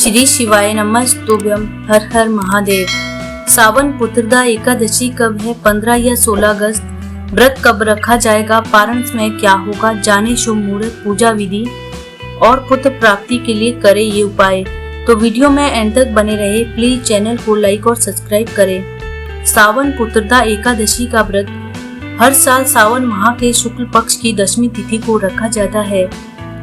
श्री शिवाय नमस्तुभ्यम। हर हर महादेव। सावन पुत्रदा एकादशी कब है? 15 या 16 अगस्त। व्रत कब रखा जाएगा? पारण समय क्या होगा? जाने शुभ मुहूर्त, पूजा विधि और पुत्र प्राप्ति के लिए करें ये उपाय। तो वीडियो में एंड तक बने रहे। प्लीज चैनल को लाइक और सब्सक्राइब करें। सावन पुत्रदा एकादशी का व्रत हर साल सावन माह के शुक्ल पक्ष की दशमी तिथि को रखा जाता है।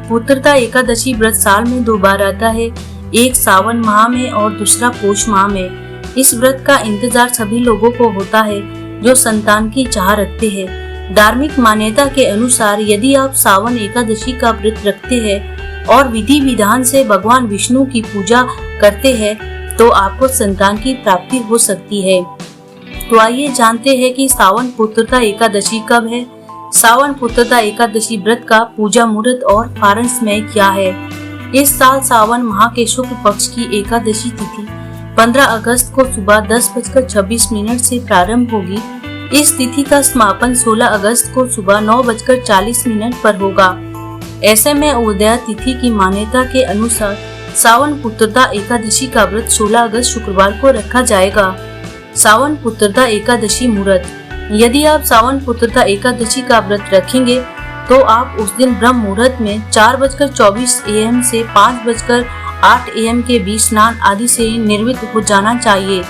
पुत्रदा एकादशी व्रत साल में 2 बार आता है, एक सावन माह में और दूसरा पोष माह में। इस व्रत का इंतजार सभी लोगों को होता है जो संतान की चाह रखते हैं। धार्मिक मान्यता के अनुसार यदि आप सावन एकादशी का व्रत रखते हैं और विधि विधान से भगवान विष्णु की पूजा करते हैं तो आपको संतान की प्राप्ति हो सकती है। तो आइए जानते हैं कि सावन पुत्रदा एकादशी कब है। सावन पुत्रदा एकादशी व्रत का पूजा मुहूर्त और पारण समय क्या है। इस साल सावन माह के शुक्ल पक्ष की एकादशी तिथि 15 अगस्त को सुबह 10:26 से प्रारंभ होगी। इस तिथि का समापन 16 अगस्त को सुबह 9:40 पर होगा। ऐसे में उदया तिथि की मान्यता के अनुसार सावन पुत्रदा एकादशी का व्रत 16 अगस्त शुक्रवार को रखा जाएगा। सावन पुत्रदा एकादशी मुहूर्त। यदि आप सावन पुत्रदा एकादशी का व्रत रखेंगे तो आप उस दिन ब्रह्म मुहूर्त में 4:24 AM से 5:08 AM के बीच स्नान आदि से निर्मित हो जाना चाहिए।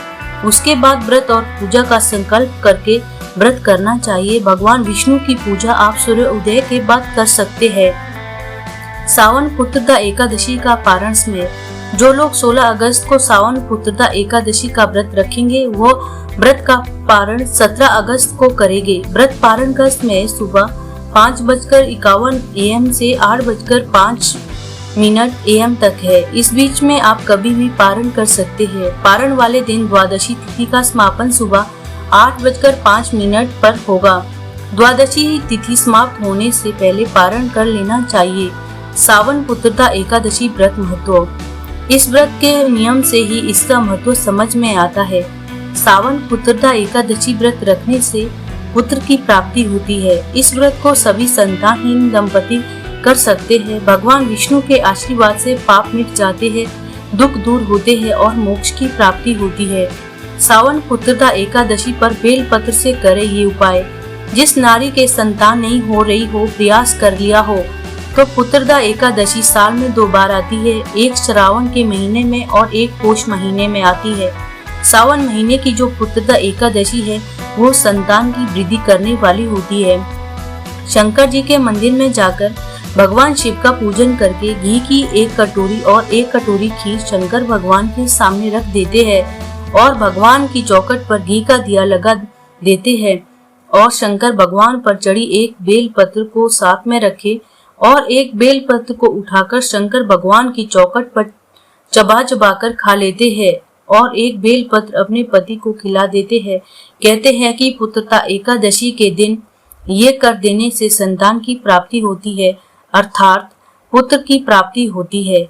उसके बाद व्रत और पूजा का संकल्प करके व्रत करना चाहिए। भगवान विष्णु की पूजा आप सूर्य उदय के बाद कर सकते हैं। सावन पुत्रदा एकादशी का पारण समय। जो लोग 16 अगस्त को सावन पुत्रदा एकादशी का व्रत रखेंगे वो व्रत का पारण 17 अगस्त को करेंगे। व्रत पारण का समय सुबह 5:51 AM से 8:05 AM तक है। इस बीच में आप कभी भी पारण कर सकते हैं। पारण वाले दिन द्वादशी तिथि का समापन सुबह 8:05 पर होगा। द्वादशी तिथि समाप्त होने से पहले पारण कर लेना चाहिए। सावन पुत्रदा एकादशी व्रत महत्व। इस व्रत के नियम से ही इसका महत्व समझ में आता है। सावन पुत्रदा एकादशी व्रत रखने से पुत्र की प्राप्ति होती है। इस व्रत को सभी संतानहीन दंपति कर सकते हैं। भगवान विष्णु के आशीर्वाद से पाप मिट जाते हैं, दुख दूर होते हैं और मोक्ष की प्राप्ति होती है। सावन पुत्रदा एकादशी पर बेल पत्र से करें ये उपाय। जिस नारी के संतान नहीं हो रही हो, प्रयास कर लिया हो तो पुत्रदा एकादशी साल में 2 बार आती है, एक श्रावण के महीने में और एक पोष महीने में आती है। सावन महीने की जो पुत्रदा एकादशी है वो संतान की वृद्धि करने वाली होती है। शंकर जी के मंदिर में जाकर भगवान शिव का पूजन करके घी की 1 कटोरी और 1 कटोरी खीर शंकर भगवान के सामने रख देते हैं और भगवान की चौखट पर घी का दिया लगा देते हैं और शंकर भगवान पर चढ़ी एक बेल पत्र को साथ में रखे और एक बेल पत्र को उठाकर शंकर भगवान की चौखट पर चबा चबा कर खा लेते हैं और एक बेल पत्र अपने पति को खिला देते हैं। कहते हैं कि पुत्रदा एकादशी के दिन ये कर देने से संतान की प्राप्ति होती है, अर्थात पुत्र की प्राप्ति होती है।